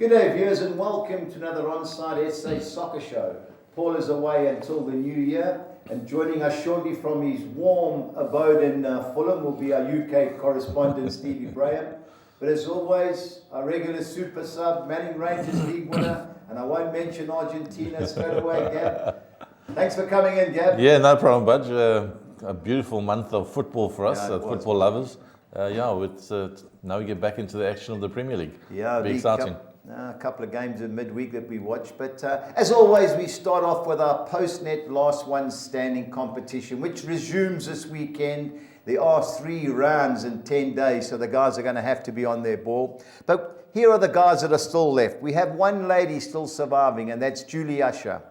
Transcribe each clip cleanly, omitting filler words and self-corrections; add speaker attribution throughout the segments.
Speaker 1: Good day, viewers, and welcome to another OnSide SA Soccer Show. Paul is away until the new year, and joining us shortly from his warm abode in Fulham will be our UK correspondent, Stevie Braham. But as always, our regular super sub, Manning Rangers League winner, and I won't mention Argentina straight away, Gab. Thanks for coming in, Gab.
Speaker 2: Yeah, no problem, Budge. A beautiful month of football for us, football lovers. Now we get back into the action of the Premier League.
Speaker 1: Yeah,
Speaker 2: be exciting.
Speaker 1: A couple of games in midweek that we watched. But as always, we start off with our post-net last one standing competition, which resumes this weekend. There are 3 rounds in 10 days, so the guys are going to have to be on their ball. But here are the guys that are still left. We have one lady still surviving, and that's Julie Usher.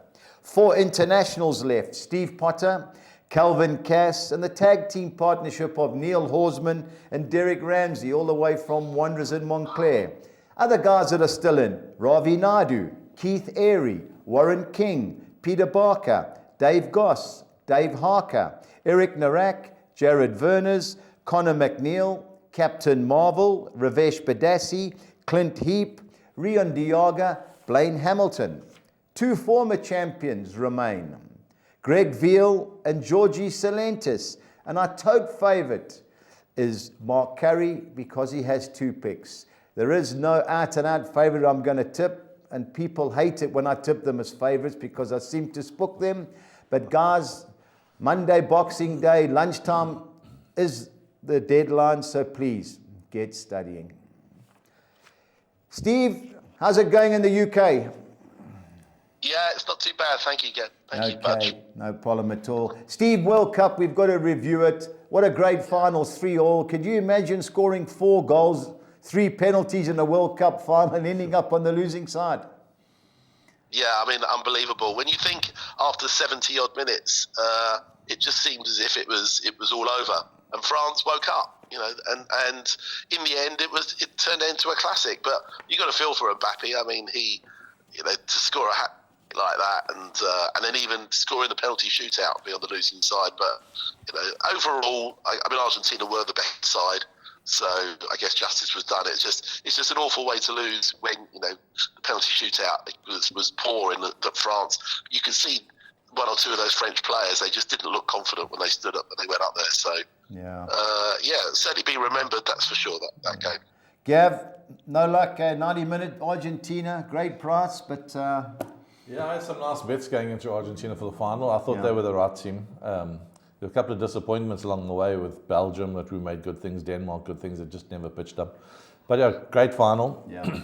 Speaker 1: 4 internationals left: Steve Potter, Calvin Cass, and the tag team partnership of Neil Horsman and Derek Ramsey, all the way from Wanderers in Montclair. Other guys that are still in: Ravi Naidu, Keith Airy, Warren King, Peter Barker, Dave Goss, Dave Harker, Eric Narak, Jared Verners, Connor McNeil, Captain Marvel, Ravesh Badassi, Clint Heap, Rion Diaga, Blaine Hamilton. 2 former champions remain: Greg Veal and Georgie Salentis. And our tote favourite is Mark Curry, because he has 2 picks. There is no out-and-out favourite I'm going to tip, and people hate it when I tip them as favourites because I seem to spook them. But guys, Monday, Boxing Day, lunchtime is the deadline, so please get studying. Steve, how's it going in the UK?
Speaker 3: Yeah, it's not too bad. Thank you, Gab. Thank you, Budge.
Speaker 1: No problem at all. Steve, World Cup, we've got to review it. What a great final, 3-3. Could you imagine scoring 4 goals, 3 penalties in a World Cup final and ending up on the losing side?
Speaker 3: Yeah, I mean, unbelievable. When you think after 70-odd minutes, it just seemed as if it was all over. And France woke up, you know, and in the end, it turned into a classic. But you got to feel for Mbappe. I mean, to score a hat like that, and then even scoring the penalty shootout, be on the losing side. But overall, I mean, Argentina were the best side, so I guess justice was done. It's just an awful way to lose when the penalty shootout was poor in that France. You could see 1 or 2 of those French players; they just didn't look confident when they stood up and they went up there. So certainly be remembered. That's for sure. That game.
Speaker 1: Gav, no luck. 90-minute Argentina, great price, but.
Speaker 2: Yeah, I had some nice bets going into Argentina for the final. I thought they were the right team. There were a couple of disappointments along the way with Belgium, that we made good things, Denmark, good things, that just never pitched up. But yeah, great final.
Speaker 1: Yeah.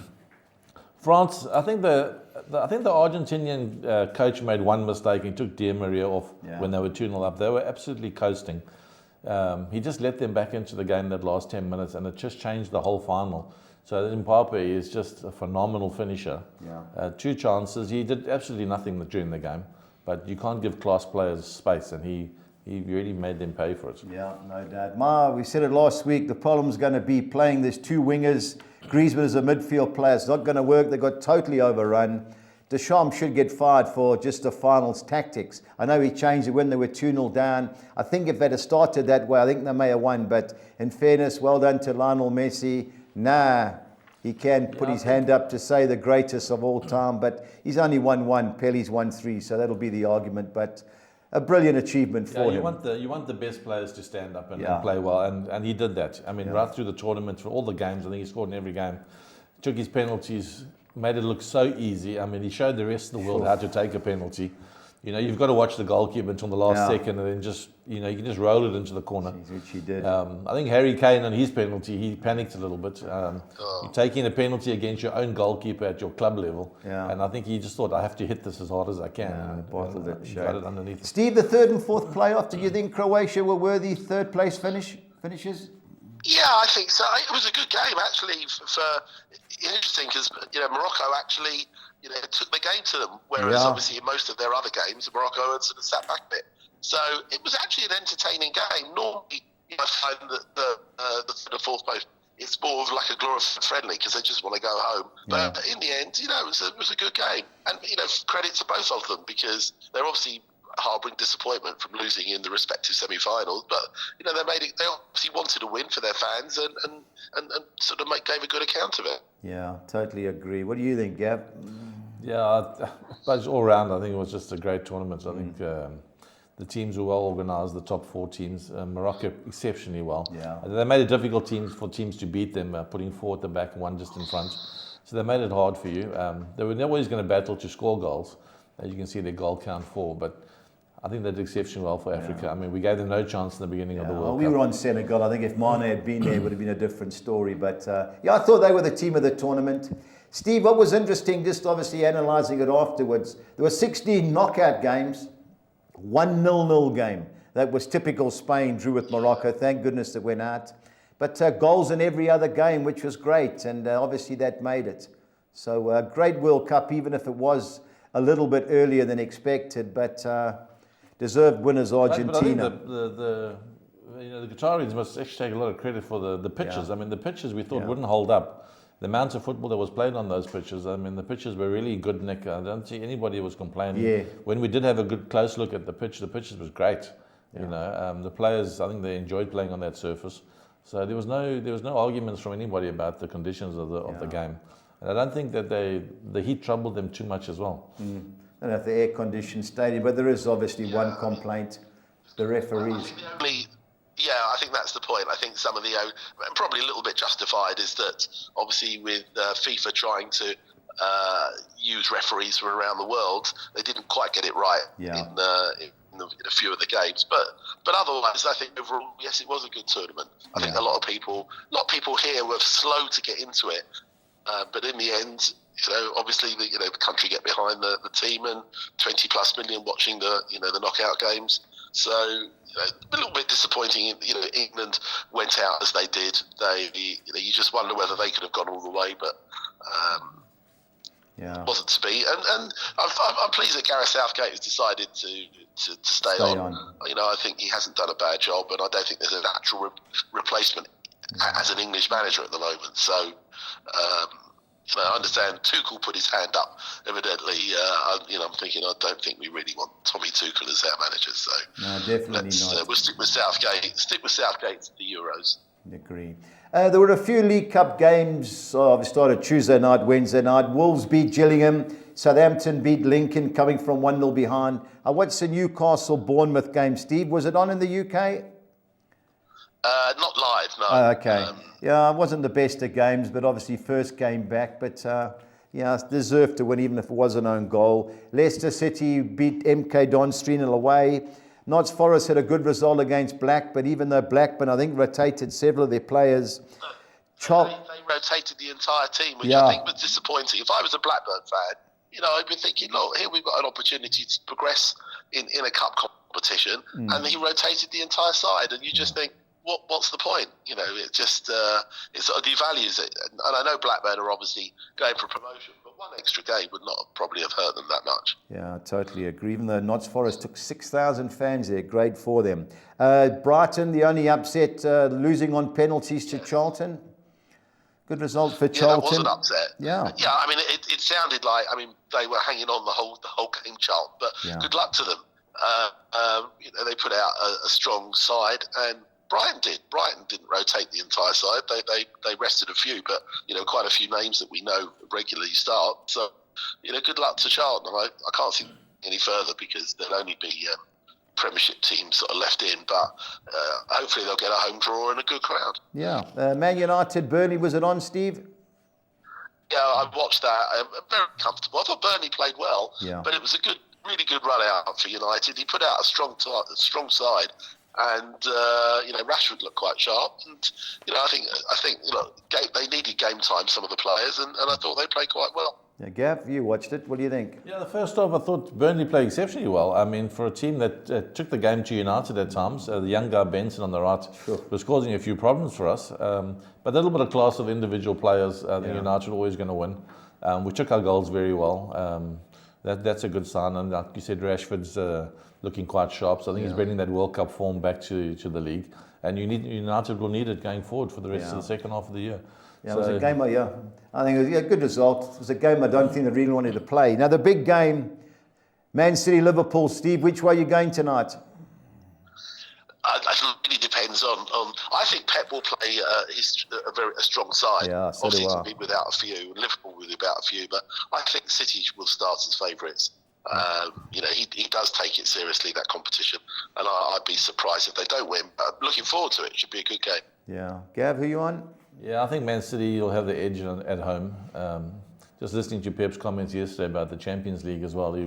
Speaker 2: France, I think the Argentinian coach made one mistake. He took Di Maria off when they were 2-0 up. They were absolutely coasting. He just let them back into the game that last 10 minutes, and it just changed the whole final. So Mbappe is just a phenomenal finisher. Yeah. 2 chances. He did absolutely nothing during the game, but you can't give class players space, and he really made them pay for it.
Speaker 1: Yeah, no doubt. We said it last week, the problem's going to be playing these 2 wingers. Griezmann is a midfield player. It's not going to work. They got totally overrun. Deschamps should get fired for just the finals tactics. I know he changed it when they were 2-0 down. I think if they'd have started that way, I think they may have won. But in fairness, well done to Lionel Messi. He can put his hand up to say the greatest of all time, but he's only won 1. Pelle's won 3, so that'll be the argument. But a brilliant achievement for him.
Speaker 2: You want the best players to stand up and play well, and he did that. I mean, right through the tournament, for all the games, I think he scored in every game. Took his penalties, made it look so easy. I mean, he showed the rest of the world how to take a penalty. You've got to watch the goalkeeper until the last second, and then just, you can just roll it into the corner.
Speaker 1: Which he did.
Speaker 2: I think Harry Kane on his penalty, he panicked a little bit. You're taking a penalty against your own goalkeeper at your club level, and I think he just thought, I have to hit this as hard as I can. And bottled it, got it underneath.
Speaker 1: Steve, the 3rd and 4th playoff, do you think Croatia were worthy 3rd place finishes?
Speaker 3: Yeah, I think so. It was a good game, actually. Interesting because Morocco actually took the game to them, whereas obviously in most of their other games, Morocco had sort of sat back a bit. So it was actually an entertaining game. Normally, I find that the 3rd and 4th place, it's more of like a glorified friendly because they just want to go home. But in the end, it was a good game, and credit to both of them because they're obviously harbouring disappointment from losing in the respective semi-finals, but they made it. They obviously wanted to win for their fans and sort of gave a good account of it.
Speaker 1: Yeah, totally agree. What do you think, Gav?
Speaker 2: Yeah, but all round, I think it was just a great tournament. I think the teams were well organised. The top 4 teams, Morocco exceptionally well.
Speaker 1: Yeah,
Speaker 2: they made it difficult for teams to beat them, putting 4 at the back and 1 just in front. So they made it hard for you. They were always going to battle to score goals. As you can see, their goal count 4, but I think they did exceptionally well for Africa.
Speaker 1: Yeah.
Speaker 2: I mean, we gave them no chance in the beginning of the World Cup.
Speaker 1: We were on Senegal. I think if Mane had been there, it would have been a different story. But I thought they were the team of the tournament. Steve, what was interesting, just obviously analysing it afterwards, there were 16 knockout games, 1 0-0 game. That was typical Spain, drew with Morocco. Thank goodness it went out. But goals in every other game, which was great. And obviously that made it. So great World Cup, even if it was a little bit earlier than expected. But deserved winners Argentina.
Speaker 2: But I think the Qataris must actually take a lot of credit for the pitches.
Speaker 1: Yeah.
Speaker 2: I mean, the pitches we thought wouldn't hold up. The amount of football that was played on those pitches, I mean, the pitches were really good, Nick. I don't see anybody was complaining.
Speaker 1: Yeah.
Speaker 2: When we did have a good close look at the pitches was great.
Speaker 1: Yeah.
Speaker 2: The players, I think they enjoyed playing on that surface. So there was no arguments from anybody about the conditions of the game. And I don't think that the heat troubled them too much as well.
Speaker 1: I don't know if the air-conditioned stadium, but there is obviously one complaint, the referees.
Speaker 3: I think that's the point. I think some of the, probably a little bit justified, is that obviously with FIFA trying to use referees from around the world, they didn't quite get it right in a few of the games. But otherwise, I think overall, yes, it was a good tournament. I think a lot of people here were slow to get into it. But in the end, obviously the country get behind the team, and 20+ million watching the knockout games. So a little bit disappointing. England went out as they did. You just wonder whether they could have gone all the way, but wasn't to be. And I'm pleased that Gareth Southgate has decided to stay on. I think he hasn't done a bad job, and I don't think there's a natural replacement as an English manager at the moment. So. I understand Tuchel put his hand up. Evidently, I'm thinking I don't think we really want Tommy Tuchel as our manager. So
Speaker 1: no, definitely not.
Speaker 3: We'll stick with Southgate. Stick with Southgate to the Euros.
Speaker 1: Agree. There were a few League Cup games. We started Tuesday night, Wednesday night. Wolves beat Gillingham. Southampton beat Lincoln, coming from 1-0 behind. I watched the Newcastle-Bournemouth game. Steve, was it on in the UK?
Speaker 3: Not live, no.
Speaker 1: Oh, okay. It wasn't the best of games, but obviously first game back. But deserved to win, even if it was an own goal. Leicester City beat MK Dons 3-0 away. Notts Forest had a good result against Black, but even though Blackburn, I think, rotated several of their players.
Speaker 3: They rotated the entire team, which I think was disappointing. If I was a Blackburn fan, I'd be thinking, look, here we've got an opportunity to progress in a cup competition, and he rotated the entire side, and you just think, what's the point? It just it sort of devalues it. And I know Blackburn are obviously going for promotion, but one extra game would not probably have hurt them that much. Yeah,
Speaker 1: I totally agree. Even though Notts Forest took 6,000 fans there, great for them. Brighton, the only upset, losing on penalties to Charlton. Good result for Charlton.
Speaker 3: That was an upset.
Speaker 1: Yeah.
Speaker 3: Yeah, I mean, it sounded like, they were hanging on the whole game, Charlton, but good luck to them. They put out a strong side, and Brighton did. Brighton didn't rotate the entire side. They rested a few, but quite a few names that we know regularly start. So good luck to Charlton. I can't see any further because there'll only be Premiership teams sort of left in. But hopefully they'll get a home draw and a good crowd. Yeah.
Speaker 1: Man United, Burnley, was it on, Steve?
Speaker 3: Yeah, I watched that. Very comfortable. I thought Burnley played well, but it was a really good run out for United. He put out a strong side. And Rashford looked quite sharp, and I think they needed game time, some of the players, and I thought they played quite well.
Speaker 1: Yeah, Gav, you watched it. What do you think?
Speaker 2: Yeah, the first half I thought Burnley played exceptionally well. I mean, for a team that took the game to United at times, the young guy Benson on the right was causing a few problems for us. But a little bit of class of individual players, I think United are always going to win. We took our goals very well. That's a good sign, and like you said, Rashford's looking quite sharp. So I think he's bringing that World Cup form back to the league, and United will need it going forward for the rest of the second half of the year.
Speaker 1: Yeah, it was a game. I think it was a good result. It was a game I don't think they really wanted to play. Now the big game, Man City, Liverpool. Steve, which way are you going tonight?
Speaker 3: It really depends on. I think Pep will play a strong side.
Speaker 1: Yeah, so
Speaker 3: obviously,
Speaker 1: do I.
Speaker 3: to be without a few, and Liverpool will be without a few. But I think City will start as favourites. He does take it seriously, that competition, and I'd be surprised if they don't win. But looking forward to it. Should be a good game.
Speaker 1: Yeah, Gav, who you on?
Speaker 2: Yeah, I think Man City will have the edge at home. Just listening to Pep's comments yesterday about the Champions League as well, he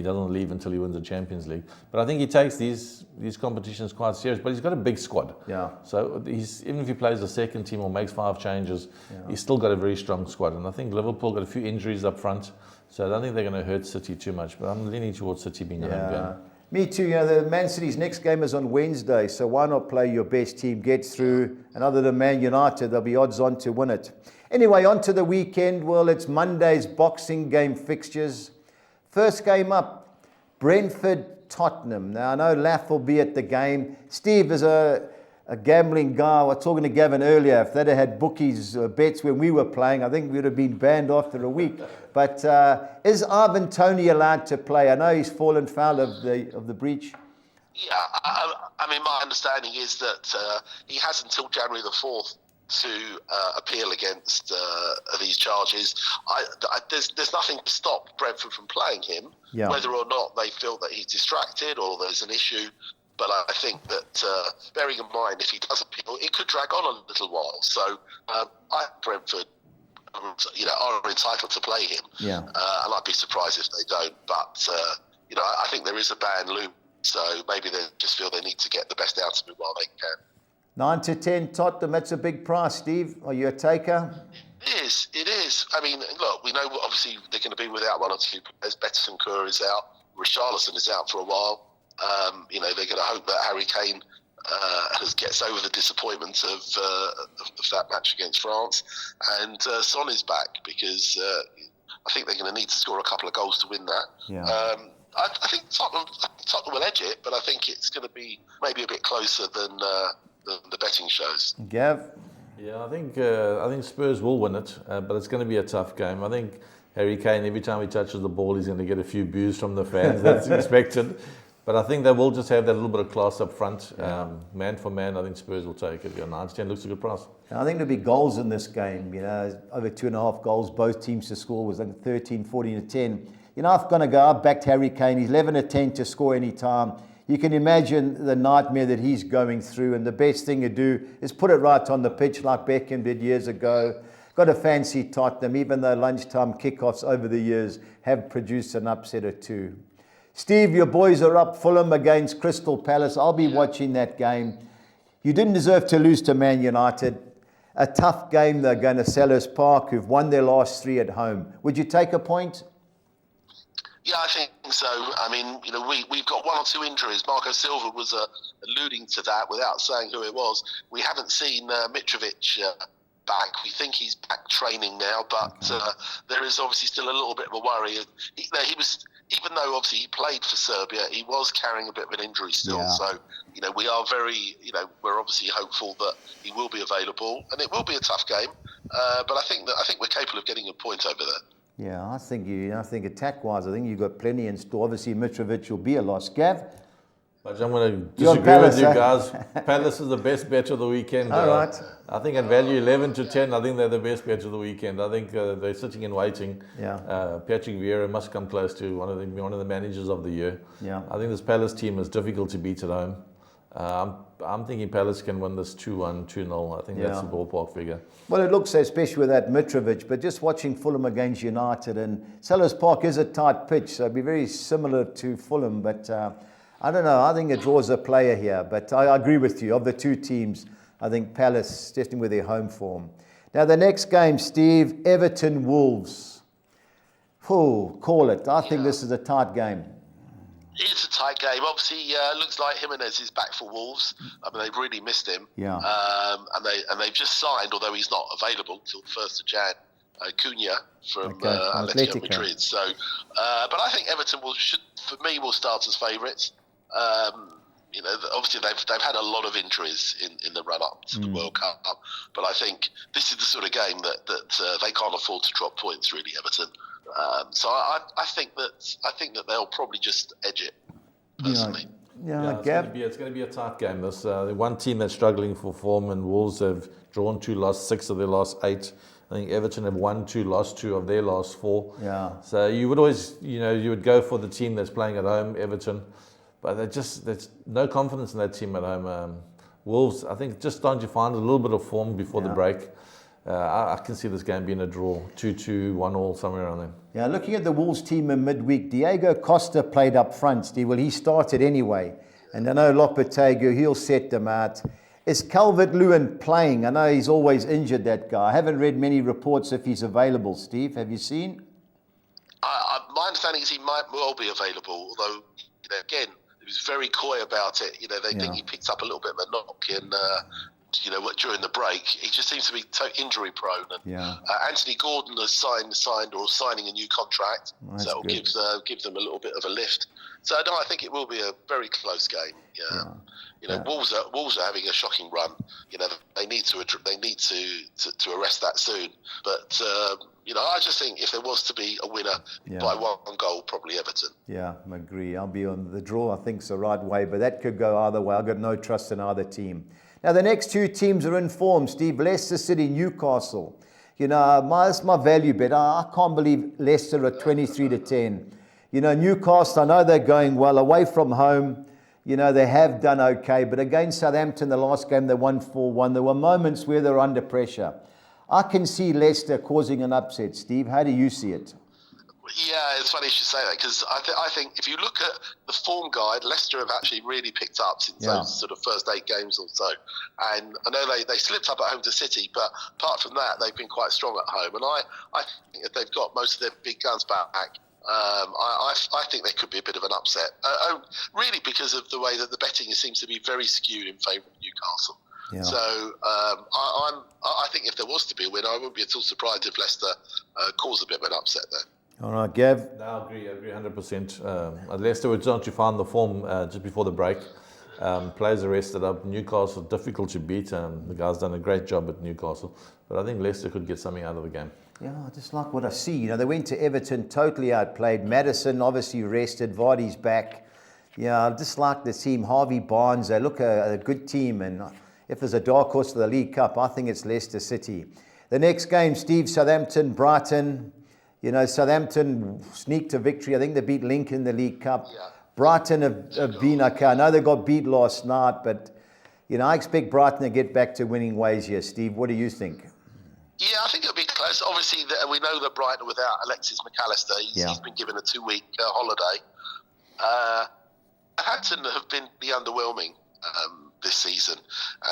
Speaker 2: doesn't leave until he wins the Champions League. But I think he takes these competitions quite serious. But he's got a big squad.
Speaker 1: Yeah.
Speaker 2: So even if he plays the second team or makes 5 changes, he's still got a very strong squad. And I think Liverpool got a few injuries up front, so I don't think they're going to hurt City too much. But I'm leaning towards City being a home game.
Speaker 1: Me too. The Man City's next game is on Wednesday, so why not play your best team, get through, and other than Man United, there'll be odds on to win it. Anyway, on to the weekend. Well, it's Monday's boxing game fixtures. First game up, Brentford-Tottenham. Now, I know Laff will be at the game. Steve is a gambling guy. I was talking to Gavin earlier. If they'd have had bookies bets when we were playing, I think we would have been banned after a week. But is Ivan Toney allowed to play? I know he's fallen foul of the breach.
Speaker 3: Yeah, I mean, my understanding is that he has until January the 4th to appeal against these charges. There's nothing to stop Brentford from playing him, whether or not they feel that he's distracted or there's an issue. But I think that, bearing in mind, if he does appeal, it could drag on a little while. So Brentford, are entitled to play him. Yeah. And I'd be surprised if they don't. But, I think there is a ban loom. So maybe they just feel they need to get the best out of him while they can.
Speaker 1: 9-10 Tottenham, that's a big price, Steve. Are you a taker?
Speaker 3: It is. I mean, look, we know obviously they're going to be without one or two players. Betancourt is out. Richarlison is out for a while. They're going to hope that Harry Kane gets over the disappointment of that match against France. And Son is back because I think they're going to need to score a couple of goals to win that. Yeah. I think Tottenham will edge it, but I think it's going to be maybe a bit closer than the betting shows.
Speaker 1: Gav?
Speaker 2: Yeah, I think Spurs will win it, but it's going to be a tough game. I think Harry Kane, every time he touches the ball, he's going to get a few boos from the fans. That's expected. But I think they will just have that little bit of class up front. Man for man, I think Spurs will take it. 9-10 looks a good price.
Speaker 1: I think there'll be goals in this game. Over 2.5 goals, both teams to score was like 13, 14-10. I've backed Harry Kane. He's 11-10 to score any time. You can imagine the nightmare that he's going through, and the best thing to do is put it right on the pitch like Beckham did years ago. Got a fancy Tottenham, even though lunchtime kickoffs over the years have produced an upset or two. Steve, your boys are up, Fulham against Crystal Palace. I'll be watching that game. You didn't deserve to lose to Man United. A tough game, they're going to Selhurst Park, who've won their last 3 at home. Would you take a point?
Speaker 3: Yeah, I think so. I mean, we've got 1 or 2 injuries. Marco Silva was alluding to that without saying who it was. We haven't seen Mitrovic back. We think he's back training now, but there is obviously still a little bit of a worry. He was, even though obviously he played for Serbia, he was carrying a bit of an injury still. Yeah. So, we are very, we're obviously hopeful that he will be available, and it will be a tough game. But I think we're capable of getting a point over there.
Speaker 1: Yeah, I think attack-wise, I think you've got plenty in store. Obviously, Mitrovic will be a loss. Gav?
Speaker 2: But I'm going to disagree with you guys. Palace is the best bet of the weekend.
Speaker 1: All right.
Speaker 2: I think at value 11-10, I think they're the best bet of the weekend. I think they're sitting and waiting. Yeah. Patrick Vieira must come close to one of the managers of the year. Yeah. I think this Palace team is difficult to beat at home. I'm thinking Palace can win this 2-1, 2-0. I think that's the ballpark figure. Well,
Speaker 1: it looks so, especially with that Mitrovic, but just watching Fulham against United, and Selhurst Park is a tight pitch, so it'd be very similar to Fulham, but I don't know. I think it draws a player here, but I agree with you. Of the 2 teams, I think Palace, definitely with their home form. Now, the next game, Steve, Everton-Wolves. Call it. I think this is a tight game.
Speaker 3: It's a tight game. Obviously, looks like Jimenez is back for Wolves. I mean, they've really missed him. Yeah. And they've just signed, although he's not available till the 1st of Jan, Cunha from Atletico Madrid. So, but I think Everton will start as favourites. Obviously they've had a lot of injuries in the run up to the World Cup, but I think this is the sort of game that they can't afford to drop points. Really, Everton. So I think that they'll probably just edge it, personally.
Speaker 1: Yeah,
Speaker 2: it's going to be a tight game. This one team that's struggling for form, and Wolves have drawn 2, lost 6 of their last 8. I think Everton have won 2, lost 2 of their last 4.
Speaker 1: Yeah.
Speaker 2: So you would always, you would go for the team that's playing at home, Everton, but there's no confidence in that team at home. Wolves, I think, just starting to find a little bit of form before the break. I can see this game being a draw, 2-2, 1-1, somewhere around there.
Speaker 1: Yeah, looking at the Wolves team in midweek, Diego Costa played up front, Steve. Well, he started anyway. And I know Lopetegui, he'll set them out. Is Calvert-Lewin playing? I know he's always injured, that guy. I haven't read many reports if he's available, Steve. Have you seen?
Speaker 3: My understanding is he might well be available, although, again, he was very coy about it. They think he picked up a little bit of a knock in... during the break, he just seems to be injury prone. And Anthony Gordon has signed or signing a new contract, so that will give them a little bit of a lift. So no, I think it will be a very close game. Wolves are having a shocking run. They need to arrest that soon. But I just think if there was to be a winner by 1 goal, probably Everton. Yeah,
Speaker 1: I agree. I'll be on the draw. I think it's the right way, but that could go either way. I've got no trust in either team. Now, the next 2 teams are in form, Steve. Leicester City, Newcastle. That's my value bet. I can't believe Leicester are 23-10. Newcastle, I know they're going well away from home. They have done okay. But against Southampton, the last game, they won 4-1. There were moments where they're under pressure. I can see Leicester causing an upset, Steve. How do you see it?
Speaker 3: Yeah, it's funny you should say that, because I think if you look at the form guide, Leicester have actually really picked up since those sort of first 8 games or so. And I know they slipped up at home to City, but apart from that, they've been quite strong at home. And I think if they've got most of their big guns back, I think there could be a bit of an upset. Really because of the way that the betting seems to be very skewed in favour of Newcastle. Yeah. So I think if there was to be a win, I wouldn't be at all surprised if Leicester caused a bit of an upset there.
Speaker 1: All right, Gav?
Speaker 2: No, I agree 100%. Leicester were trying to find the form just before the break. Players are rested up. Newcastle, difficult to beat. The guy's done a great job at Newcastle. But I think Leicester could get something out of the game.
Speaker 1: Yeah, I just like what I see. They went to Everton, totally outplayed. Maddison obviously rested. Vardy's back. Yeah, I just like the team. Harvey Barnes, they look a good team. And if there's a dark horse for the League Cup, I think it's Leicester City. The next game, Steve, Southampton, Brighton. Southampton sneaked a victory. I think they beat Lincoln in the League Cup. Yeah. Brighton have been okay. I know they got beat last night, but, I expect Brighton to get back to winning ways here. Steve, what do you think?
Speaker 3: Yeah, I think it'll be close. Obviously, we know that Brighton without Alexis McAllister, he's been given a 2-week holiday. Southampton have been underwhelming this season,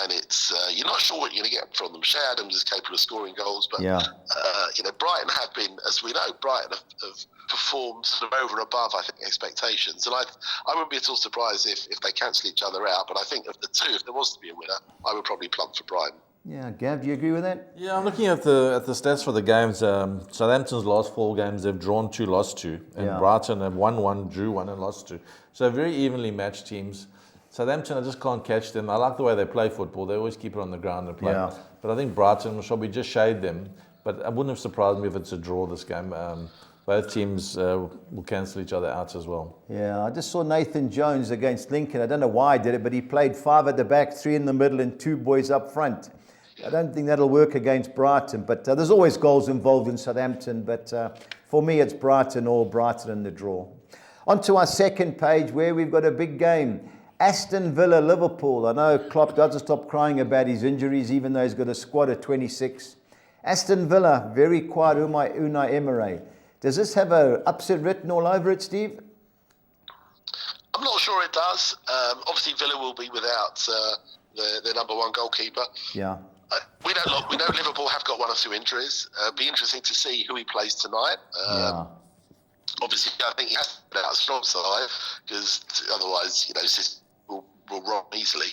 Speaker 3: and it's you're not sure what you're going to get from them. Shea Adams is capable of scoring goals, but Brighton have been, as we know, Brighton have performed sort of over and above, I think, expectations. And I wouldn't be at all surprised if they cancel each other out. But I think of the 2, if there was to be a winner, I would probably plump for Brighton.
Speaker 1: Yeah, Gav, do you agree with that?
Speaker 2: Yeah, I'm looking at the stats for the games. Southampton's last 4 games, they've drawn 2, lost 2. And Brighton have won 1, drew 1 and lost 2. So very evenly matched teams. Southampton, I just can't catch them. I like the way they play football. They always keep it on the ground and play. Yeah. But I think Brighton will probably just shade them. But I wouldn't have surprised me if it's a draw this game. Both teams will cancel each other out as well.
Speaker 1: Yeah, I just saw Nathan Jones against Lincoln. I don't know why he did it, but he played 5 at the back, 3 in the middle, and 2 boys up front. I don't think that'll work against Brighton. But there's always goals involved in Southampton. But for me, it's Brighton in the draw. On to our second page, where we've got a big game. Aston Villa, Liverpool. I know Klopp doesn't stop crying about his injuries, even though he's got a squad of 26. Aston Villa, very quiet, Unai Emery. Does this have an upset written all over it, Steve?
Speaker 3: I'm not sure it does. Obviously, Villa will be without their number 1 goalkeeper. Yeah. We know Liverpool have got 1 or 2 injuries. It'll be interesting to see who he plays tonight. Obviously, I think he has to put out a strong side, because otherwise, will run easily.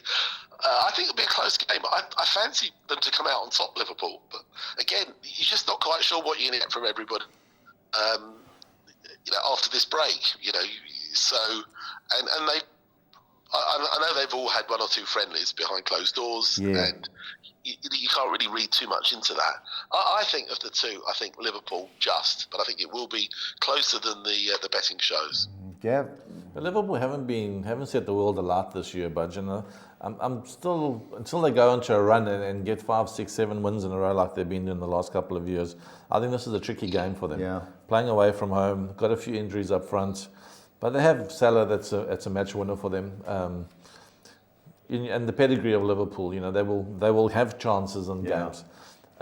Speaker 3: I think it'll be a close game. I fancy them to come out on top, Liverpool. But again, you're just not quite sure what you're going to get from everybody. After this break, so and they, I know they've all had 1 or 2 friendlies behind closed doors, and you can't really read too much into that. I think of the two, I think Liverpool but I think it will be closer than the betting shows.
Speaker 1: Yeah.
Speaker 2: But Liverpool haven't set the world alight this year, but I'm still, until they go into a run and get 5, 6, 7 wins in a row like they've been in the last couple of years, I think this is a tricky game for them.
Speaker 1: Yeah.
Speaker 2: Playing away from home, got a few injuries up front, but they have Salah that's a match winner for them. And the pedigree of Liverpool, they will have chances in games.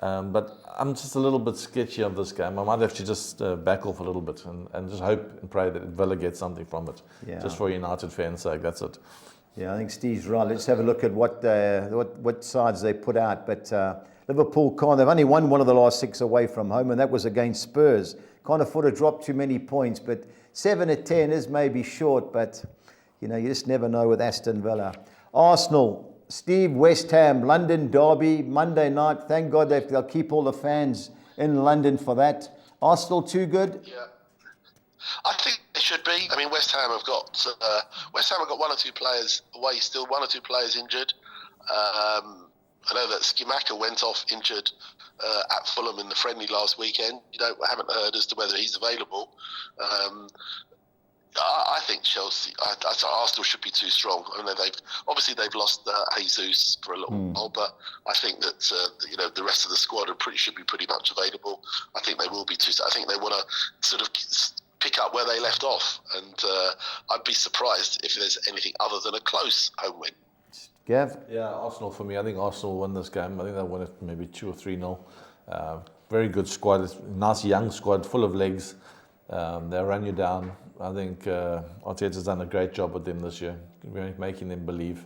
Speaker 2: But I'm just a little bit sketchy of this game. I might have to just back off a little bit and just hope and pray that Villa gets something from it.
Speaker 1: Yeah.
Speaker 2: Just for United fans' sake, that's it.
Speaker 1: Yeah, I think Steve's right. Let's have a look at what sides they put out. But Liverpool they've only won one of the last 6 away from home, and that was against Spurs. Can't afford to drop too many points, but 7 of 10 is maybe short, but you just never know with Aston Villa. Arsenal, Steve, West Ham, London derby, Monday night. Thank God they'll keep all the fans in London for that. Arsenal too good?
Speaker 3: Yeah. I think they should be. I mean, West Ham have got 1 or 2 players away still, 1 or 2 players injured. I know that Skimaka went off injured at Fulham in the friendly last weekend. Haven't heard as to whether he's available. I think Arsenal should be too strong. I mean, they've lost Jesus for a little while, but I think that the rest of the squad should be pretty much available. I think they will be too. I think they want to sort of pick up where they left off, and I'd be surprised if there's anything other than a close home win.
Speaker 1: Gav?
Speaker 2: Yeah, Arsenal for me. I think Arsenal will win this game. I think they'll win it maybe 2 or 3-0. Very good squad. Nice young squad, full of legs. They'll run you down. I think Arteta's done a great job with them this year, making them believe.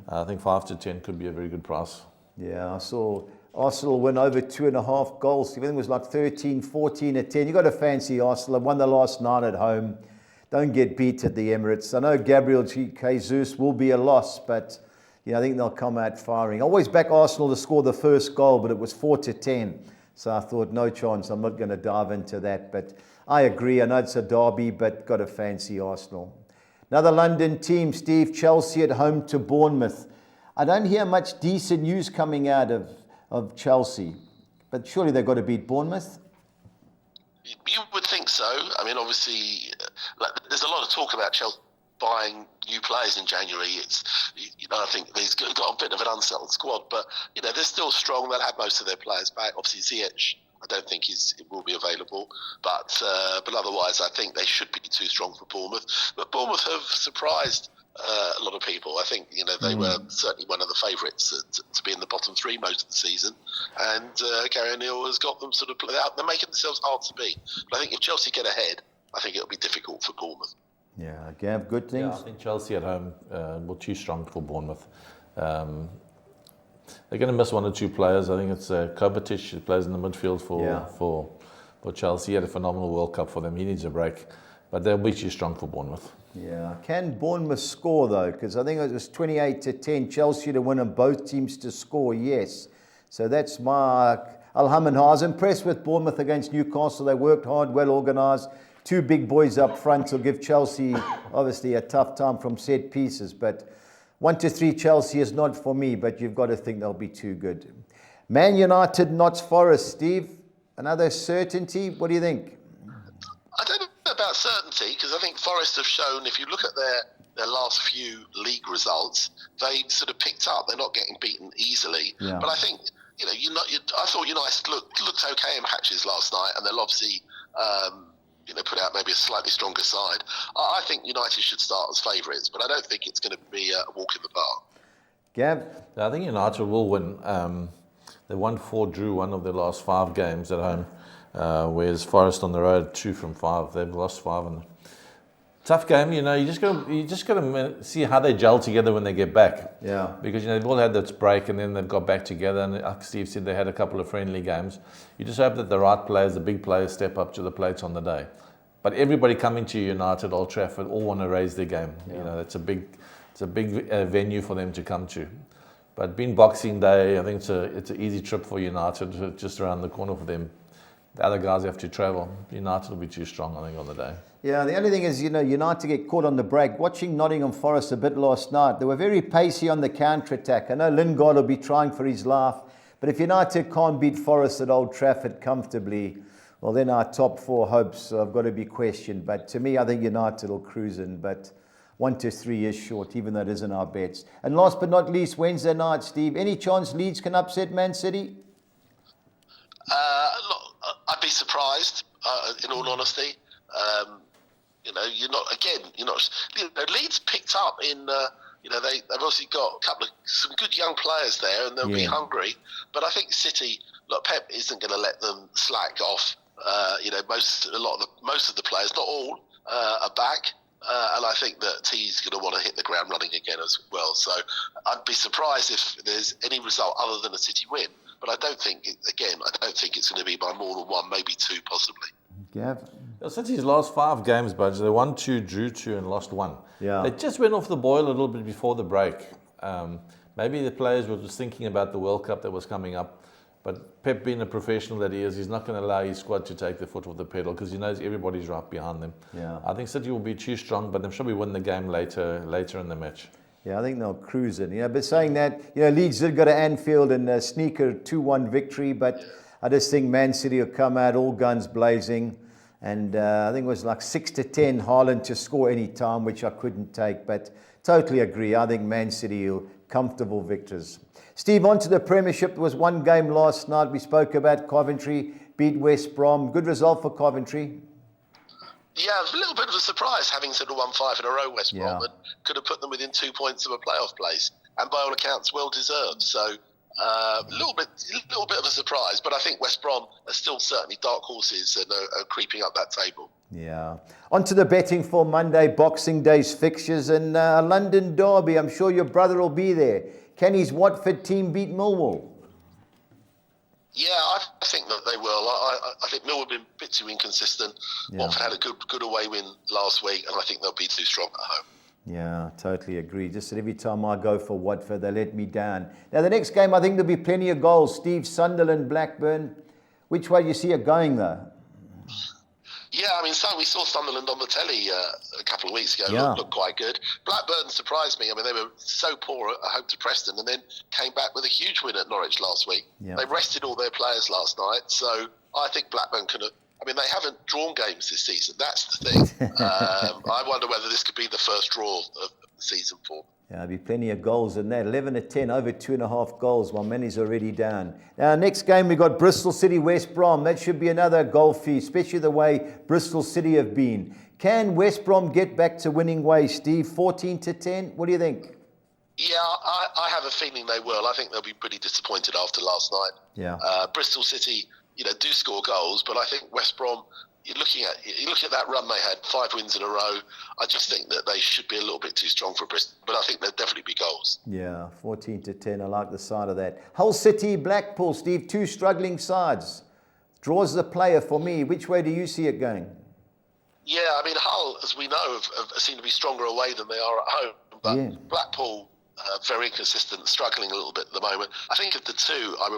Speaker 2: I think 5 to 10 could be a very good price.
Speaker 1: Yeah, I saw Arsenal win over 2.5 goals. I think it was like 13, 14 at 10. You've got to fancy Arsenal. They won the last 9 at home. Don't get beat at the Emirates. I know Gabriel Jesus will be a loss, but I think they'll come out firing. I always back Arsenal to score the first goal, but it was 4 to 10. So I thought, no chance. I'm not going to dive into that. But I agree. I know it's a derby, but got to fancy Arsenal. Another London team, Steve, Chelsea at home to Bournemouth. I don't hear much decent news coming out of Chelsea, but surely they've got to beat Bournemouth.
Speaker 3: You would think so. I mean, obviously, there's a lot of talk about Chelsea buying new players in January. I think they've got a bit of an unsettled squad, but they're still strong. They'll have most of their players back. Obviously, Ziyech, I don't think it will be available, but otherwise, I think they should be too strong for Bournemouth. But Bournemouth have surprised a lot of people. I think they were certainly one of the favourites to be in the bottom 3 most of the season, and Gary O'Neill has got them sort of played out. They're making themselves hard to beat. But I think if Chelsea get ahead, I think it'll be difficult for Bournemouth.
Speaker 1: Yeah, Gav, good things.
Speaker 2: Yeah, I think Chelsea at home will too strong for Bournemouth. They're going to miss 1 or 2 players. I think it's Kovacic who plays in the midfield for Chelsea. He had a phenomenal World Cup for them. He needs a break, but they'll be too strong for Bournemouth.
Speaker 1: Yeah, can Bournemouth score though? Because I think it was 28 to 10, Chelsea to win and both teams to score. Yes, so that's my alhamdulillah. I was impressed with Bournemouth against Newcastle. They worked hard, well organised. 2 big boys up front will give Chelsea obviously a tough time from set pieces. But 1 to 3 Chelsea is not for me, but you've got to think they'll be too good. Man United, Notts Forest, Steve. Another certainty. What do you think?
Speaker 3: I don't know about certainty, because I think Forest have shown, if you look at their last few league results, they sort of picked up. They're not getting beaten easily. Yeah. But I think, I thought United looked okay in patches last night, and they'll obviously put out maybe a slightly stronger side. I think United should start as favourites, but I don't think it's going to be a walk in the park.
Speaker 1: Gav?
Speaker 2: I think United will win. They won 4, drew 1 of their last 5 games at home, whereas Forest on the road 2 from 5. They've lost 5. And tough game, you just got to see how they gel together when they get back.
Speaker 1: Yeah.
Speaker 2: Because they've all had that break and then they've got back together. And like Steve said, they had a couple of friendly games. You just hope that the right players, the big players, step up to the plate on the day. But everybody coming to United, Old Trafford, all want to raise their game.
Speaker 1: Yeah.
Speaker 2: It's a big venue for them to come to. But being Boxing Day, I think it's an easy trip for United, just around the corner for them. The other guys have to travel. United will be too strong, I think, on the day.
Speaker 1: Yeah, the only thing is, United get caught on the break. Watching Nottingham Forest a bit last night, they were very pacey on the counter-attack. I know Lingard will be trying for his life. But if United can't beat Forest at Old Trafford comfortably, well, then our top 4 hopes have got to be questioned. But to me, I think United will cruise in. But 1 to 3 is short, even though it isn't our bets. And last but not least, Wednesday night, Steve, any chance Leeds can upset Man City?
Speaker 3: Look, I'd be surprised, in all honesty. Leeds picked up in, they've obviously got some good young players there, and they'll be hungry. But I think City, look, Pep isn't going to let them slack off. Most of the players, not all, are back. And I think that he's going to want to hit the ground running again as well. So I'd be surprised if there's any result other than a City win. But I don't think it's going to be by more than 1, maybe 2, possibly.
Speaker 1: Gav?
Speaker 2: City's last 5 games, Budge, they won 2, drew 2, and lost 1.
Speaker 1: Yeah.
Speaker 2: They just went off the boil a little bit before the break. Maybe the players were just thinking about the World Cup that was coming up. But Pep, being a professional that he is, he's not going to allow his squad to take the foot off the pedal because he knows everybody's right behind them.
Speaker 1: Yeah.
Speaker 2: I think City will be too strong, but they'll probably win the game later in the match.
Speaker 1: Yeah, I think they'll cruise in. But saying that, Leeds did go to Anfield and sneak a 2-1 victory, but I just think Man City will come out all guns blazing. And I think it was like 6-10 Haaland to score any time, which I couldn't take. But totally agree. I think Man City are comfortable victors. Steve, on to the Premiership. There was one game last night. We spoke about Coventry beat West Brom. Good result for Coventry.
Speaker 3: Yeah, a little bit of a surprise having sort of won 5 in a row, West Brom, and could have put them within 2 points of a playoff place, and by all accounts, well deserved. So a little bit of a surprise, but I think West Brom are still certainly dark horses and are creeping up that table.
Speaker 1: Yeah. On to the betting for Monday, Boxing Day's fixtures and a London derby. I'm sure your brother will be there. Can his Watford team beat Millwall?
Speaker 3: Yeah, I think that they will. I think Millwall have been a bit too inconsistent. Watford had a good away win last week, and I think they'll be too strong at home.
Speaker 1: Yeah, totally agree. Just that every time I go for Watford, they let me down. Now, the next game, I think there'll be plenty of goals. Steve, Sunderland, Blackburn. Which way do you see it going, though?
Speaker 3: Yeah, I mean, we saw Sunderland on the telly a couple of weeks ago. Looked quite good. Blackburn surprised me. I mean, they were so poor at home to Preston and then came back with a huge win at Norwich last week. Yeah. They rested all their players last night, so I think Blackburn could have... I mean, they haven't drawn games this season. That's the thing. I wonder whether this could be the first draw of the season for them.
Speaker 1: Yeah, there'll be plenty of goals in that. 11-10, over 2.5 goals, while Manny's already down. Now, next game, we've got Bristol City, West Brom. That should be another goal feast, especially the way Bristol City have been. Can West Brom get back to winning ways, Steve? 14-10? What do you think?
Speaker 3: Yeah, I have a feeling they will. I think they'll be pretty disappointed after last night.
Speaker 1: Yeah.
Speaker 3: Bristol City, do score goals, but I think West Brom... You look at that run they had, 5 wins in a row. I just think that they should be a little bit too strong for Bristol, but I think there'll definitely be goals.
Speaker 1: Yeah, 14-10. I like the side of that. Hull City, Blackpool, Steve, 2 struggling sides. Draws the player for me. Which way do you see it going?
Speaker 3: Yeah, I mean, Hull, as we know, seem to be stronger away than they are at home. But Blackpool, very inconsistent, struggling a little bit at the moment. I think of the two, I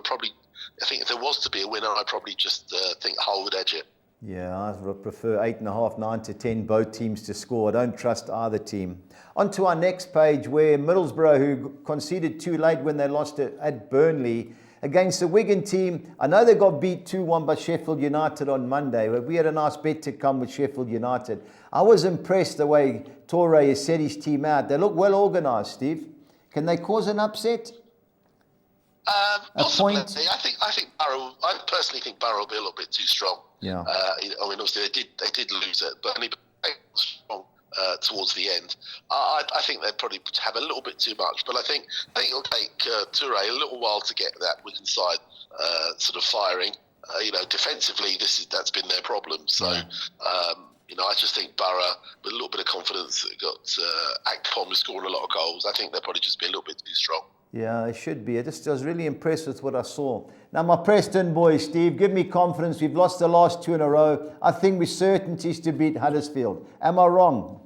Speaker 3: think if there was to be a winner, I'd probably just think Hull would edge it.
Speaker 1: Yeah, I would prefer 8.5, 9-10, both teams to score. I don't trust either team. On to our next page where Middlesbrough, who conceded too late when they lost it at Burnley, against the Wigan team. I know they got beat 2-1 by Sheffield United on Monday, but we had a nice bet to come with Sheffield United. I was impressed the way Torre has set his team out. They look well organised, Steve. Can they cause an upset?
Speaker 3: Possibly. I personally think Barrow will be a little bit too strong.
Speaker 1: Yeah.
Speaker 3: I mean, obviously they did lose it, but only strong towards the end. I think they probably have a little bit too much, but I think it'll take Toure a little while to get that Wigan side sort of firing. Defensively, that's been their problem. So, I just think Borough, with a little bit of confidence, got Akpom scoring a lot of goals. I think they'll probably just be a little bit too strong.
Speaker 1: Yeah, it should be. I was really impressed with what I saw. Now, my Preston boys, Steve, give me confidence. We've lost the last 2 in a row. I think with certainties to beat Huddersfield. Am I wrong?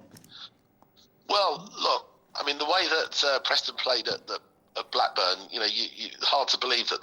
Speaker 3: Well, look, I mean, the way that Preston played at Blackburn, hard to believe that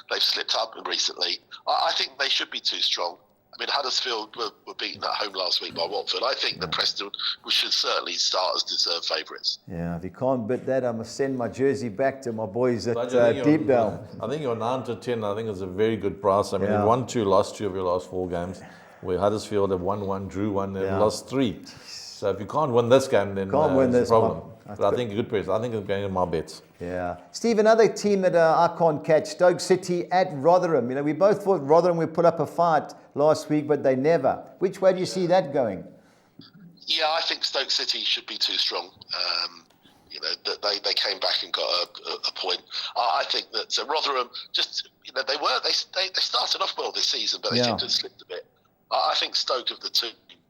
Speaker 3: they've slipped up recently. I think they should be too strong. I mean, Huddersfield were beaten at home last week by Watford. I think that Preston should certainly start as deserved favourites.
Speaker 1: Yeah, if you can't bet that, I must send my jersey back to my boys at
Speaker 2: But
Speaker 1: Deepdale.
Speaker 2: I think your 9 to 10, I think is a very good price. I mean, you've won 2, lost 2 of your last 4 games, where Huddersfield have won 1, drew 1, and lost 3. So if you can't win this game, then it's a problem. But I think a good price. I think it's going in my bets.
Speaker 1: Yeah. Steve, another team that I can't catch, Stoke City at Rotherham. You know, we both thought Rotherham would put up a fight last week, but they never. Which way do you see that going?
Speaker 3: Yeah, I think Stoke City should be too strong. You know, they came back and got a point. I think that Rotherham just, you know, they started off well this season, but they seem to have slipped a bit. I think Stoke of the two,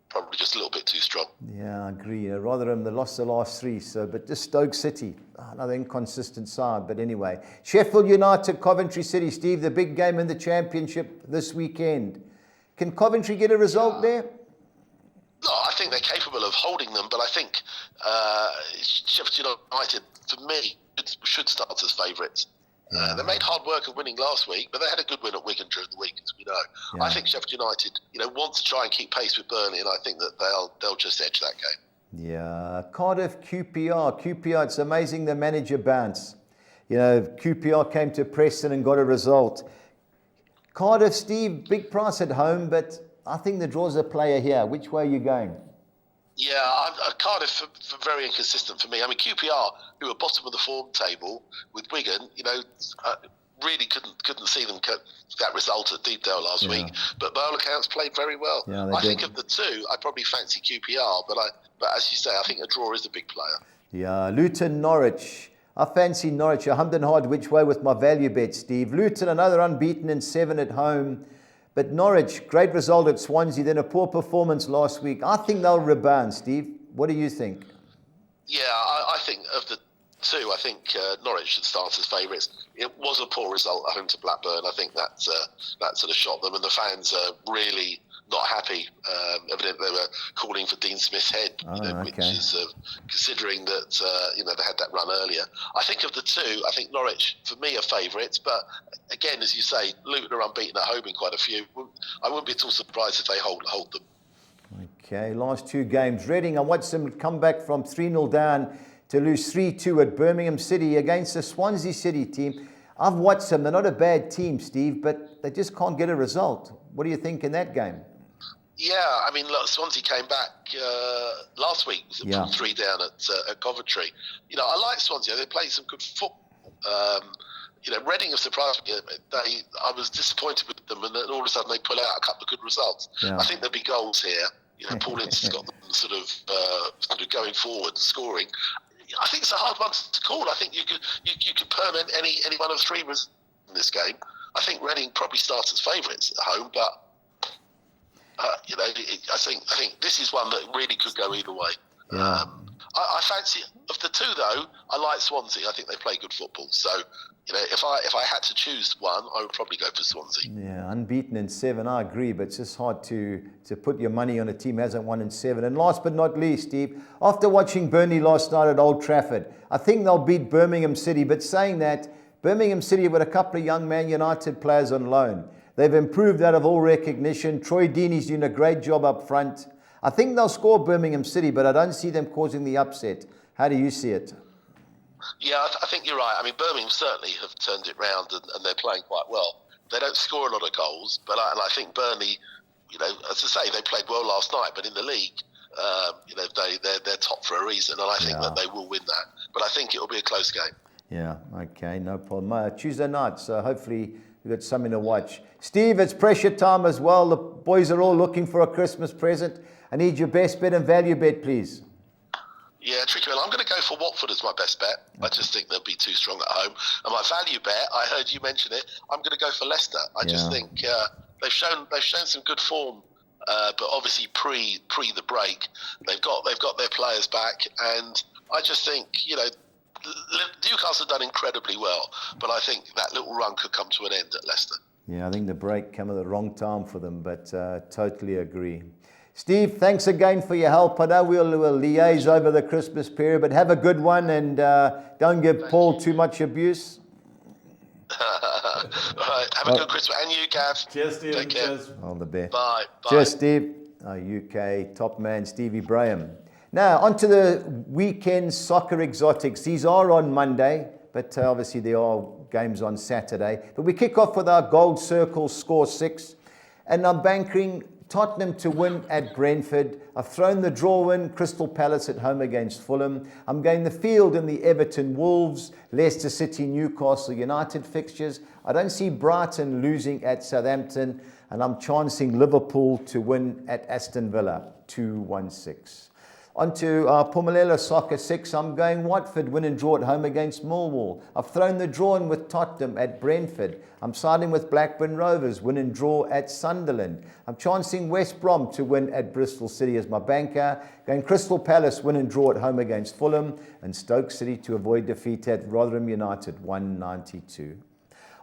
Speaker 3: probably just a little bit too strong.
Speaker 1: Yeah, I agree. Rotherham, they lost the last 3, but just Stoke City, another inconsistent side. But anyway, Sheffield United, Coventry City. Steve, the big game in the Championship this weekend. Can Coventry get a result there?
Speaker 3: No, I think they're capable of holding them, but I think Sheffield United, for me, should start as favourites. They made hard work of winning last week, but they had a good win at Wigan during the week, as we know. Yeah. I think Sheffield United, you know, want to try and keep pace with Burnley, and I think that they'll just edge that game.
Speaker 1: Yeah, Cardiff QPR, it's amazing the manager bounce. You know, QPR came to Preston and got a result. Cardiff, Steve, big price at home, but I think the draw's a player here. Which way are you going?
Speaker 3: Yeah, Cardiff are very inconsistent for me. I mean, QPR, who are bottom of the form table with Wigan, you know, really couldn't see them get that result at Deepdale last week. But by all accounts, played very well. Yeah, I think of the two, I probably fancy QPR, but as you say, I think a draw is a big player. Yeah,
Speaker 1: Luton, Norwich. I fancy Norwich. I hummed and hard which way with my value bet, Steve. Luton, another unbeaten in 7 at home. But Norwich, great result at Swansea, then a poor performance last week. I think they'll rebound, Steve. What do you think?
Speaker 3: Yeah, I think of the two, I think Norwich should start as favourites. It was a poor result at home to Blackburn. I think that sort of shot them, and the fans are really not happy. Evidently, they were calling for Dean Smith's head, which is considering that you know, they had that run earlier. I think of the two, I think Norwich for me are favourites, but again, as you say, Luton are unbeaten at home in quite a few. I wouldn't be at all surprised if they hold them.
Speaker 1: Okay, last 2 games. Reading, I watched them come back from 3-0 down to lose 3-2 at Birmingham City against the Swansea City team. I've watched them. They're not a bad team, Steve, but they just can't get a result. What do you think in that game?
Speaker 3: Yeah, I mean, look, Swansea came back last week from 3 down at Coventry. You know, I like Swansea. They played some good football. You know, Reading have surprised me. I was disappointed with them, and then all of a sudden they pull out a couple of good results. Yeah. I think there'll be goals here. You know, Paul Ince's got them sort of going forward, scoring. I think it's a hard one to call. I think you could permit any one of 3 results in this game. I think Reading probably starts as favourites at home, but you know, I think this is one that really could go either way. Yeah. I fancy, of the two though, I like Swansea. I think they play good football. So, you know, if I had to choose one, I would probably go for Swansea. Yeah,
Speaker 1: unbeaten in 7, I agree, but it's just hard to put your money on a team that hasn't won in 7. And last but not least, Steve, after watching Burnley last night at Old Trafford, I think they'll beat Birmingham City. But saying that, Birmingham City have got a couple of young Man United players on loan. They've improved out of all recognition. Troy Deeney's doing a great job up front. I think they'll score Birmingham City, but I don't see them causing the upset. How do you see it?
Speaker 3: Yeah, I think you're right. I mean, Birmingham certainly have turned it round, and they're playing quite well. They don't score a lot of goals, but I think Burnley, you know, as I say, they played well last night, but in the league, you know, they're top for a reason, and I think that they will win that. But I think it will be a close game. Yeah, okay, no problem. Tuesday night, so hopefully we've got something to watch. Steve, it's pressure time as well. The boys are all looking for a Christmas present. I need your best bet and value bet, please. Yeah, tricky one. I'm going to go for Watford as my best bet. I just think they'll be too strong at home. And my value bet, I heard you mention it, I'm going to go for Leicester. I just think they've shown some good form, but obviously pre the break, they've got their players back, and I just think, you know, Newcastle have done incredibly well, but I think that little run could come to an end at Leicester. Yeah, I think the break came at the wrong time for them, but totally agree. Steve, thanks again for your help. I know we'll liaise over the Christmas period, but have a good one, and don't give Paul too much abuse. right. Have a good Christmas. And you, Gav.
Speaker 2: Cheers, Steve.
Speaker 3: Take care.
Speaker 2: Cheers.
Speaker 1: All the best.
Speaker 3: Bye.
Speaker 1: Cheers, Steve. Our UK top man, Stevie Braham. Now, on to the weekend soccer exotics. These are on Monday, but obviously there are games on Saturday. But we kick off with our Gold Circle Score 6. And I'm banking Tottenham to win at Brentford. I've thrown the draw in, Crystal Palace at home against Fulham. I'm going the field in the Everton Wolves, Leicester City, Newcastle United fixtures. I don't see Brighton losing at Southampton, and I'm chancing Liverpool to win at Aston Villa, 2-1-6. On to Pumalelo Soccer 6. I'm going Watford win and draw at home against Millwall. I've thrown the draw in with Tottenham at Brentford. I'm siding with Blackburn Rovers win and draw at Sunderland. I'm chancing West Brom to win at Bristol City as my banker. Going Crystal Palace win and draw at home against Fulham. And Stoke City to avoid defeat at Rotherham United, 192.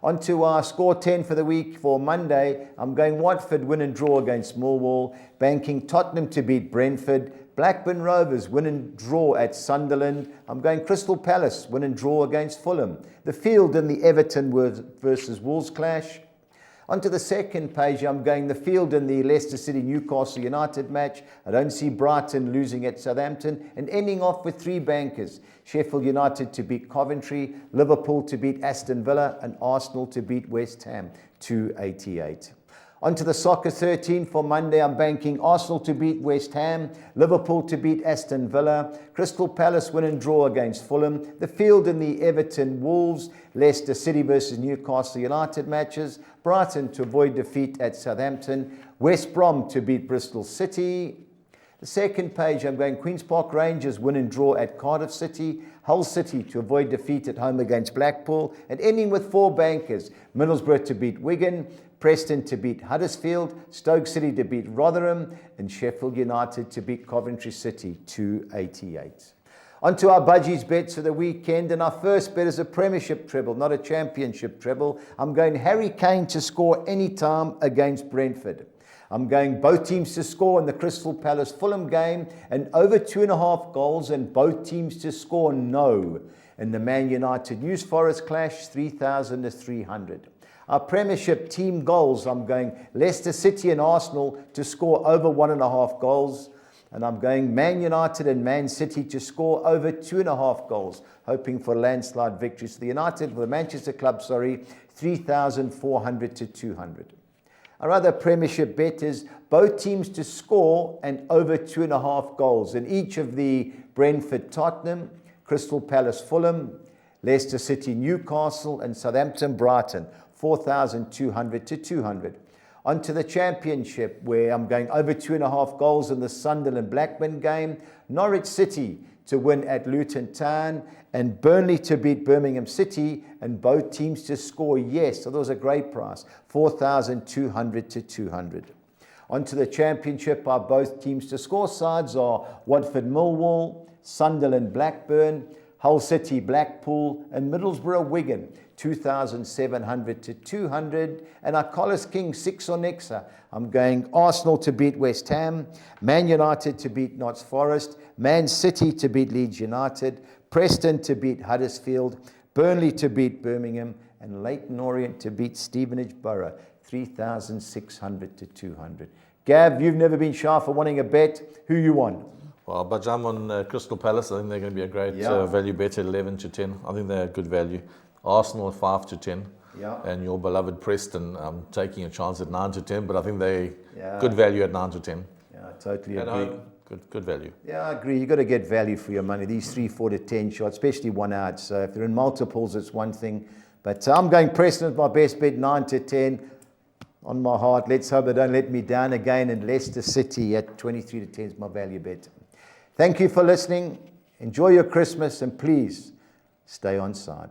Speaker 1: On to our score 10 for the week for Monday. I'm going Watford win and draw against Millwall. Banking Tottenham to beat Brentford. Blackburn Rovers win and draw at Sunderland. I'm going Crystal Palace win and draw against Fulham. The field in the Everton versus Wolves clash. Onto the second page, I'm going the field in the Leicester City Newcastle United match. I don't see Brighton losing at Southampton, and ending off with 3 bankers. Sheffield United to beat Coventry, Liverpool to beat Aston Villa, and Arsenal to beat West Ham, 288. On to the Soccer 13 for Monday. I'm banking Arsenal to beat West Ham, Liverpool to beat Aston Villa, Crystal Palace win and draw against Fulham, the field in the Everton Wolves, Leicester City versus Newcastle United matches, Brighton to avoid defeat at Southampton, West Brom to beat Bristol City. The second page, I'm going Queen's Park Rangers win and draw at Cardiff City, Hull City to avoid defeat at home against Blackpool, and ending with 4 bankers, Middlesbrough to beat Wigan, Preston to beat Huddersfield, Stoke City to beat Rotherham, and Sheffield United to beat Coventry City, 288. On to our budgies bets for the weekend, and our first bet is a Premiership treble, not a Championship treble. I'm going Harry Kane to score any time against Brentford. I'm going both teams to score in the Crystal Palace Fulham game, and over 2.5 goals, and both teams to score no. In the Man United News Forest clash, 3,000 to 300. Our Premiership team goals, I'm going Leicester City and Arsenal to score over 1.5 goals. And I'm going Man United and Man City to score over 2.5 goals, hoping for landslide victories for the Manchester club, 3,400 to 200. Our other Premiership bet is both teams to score and over 2.5 goals in each of the Brentford Tottenham, Crystal Palace Fulham, Leicester City Newcastle, and Southampton Brighton, 4,200 to 200. On to the Championship, where I'm going over 2.5 goals in the Sunderland Blackburn game, Norwich City to win at Luton Town, and Burnley to beat Birmingham City, and both teams to score yes. So that was a great price, 4,200 to 200. On to the Championship, our both teams to score sides are Watford Millwall, Sunderland Blackburn, Hull City Blackpool, and Middlesbrough Wigan, 2,700 to 200. And our Collis King 6 on Nexa. I'm going Arsenal to beat West Ham, Man United to beat Notts Forest, Man City to beat Leeds United, Preston to beat Huddersfield, Burnley to beat Birmingham, and Leyton Orient to beat Stevenage Borough, 3,600 to 200. Gav, you've never been shy for wanting a bet. Who you want?
Speaker 2: Well, but I'm on Crystal Palace. I think they're going to be a great value bet at 11 to 10. I think they're a good value. Arsenal 5 to 10.
Speaker 1: Yeah.
Speaker 2: And your beloved Preston, I'm taking a chance at 9 to 10, but I think they good value at 9 to 10.
Speaker 1: Yeah, I totally agree.
Speaker 2: Home, good value.
Speaker 1: Yeah, I agree. You've got to get value for your money. These 3, 4 to 10 shots, especially 1 out. So if they're in multiples, it's one thing. But I'm going Preston as my best bet, 9 to 10. On my heart, let's hope they don't let me down again. And Leicester City at 23 to 10 is my value bet. Thank you for listening. Enjoy your Christmas, and please stay on side.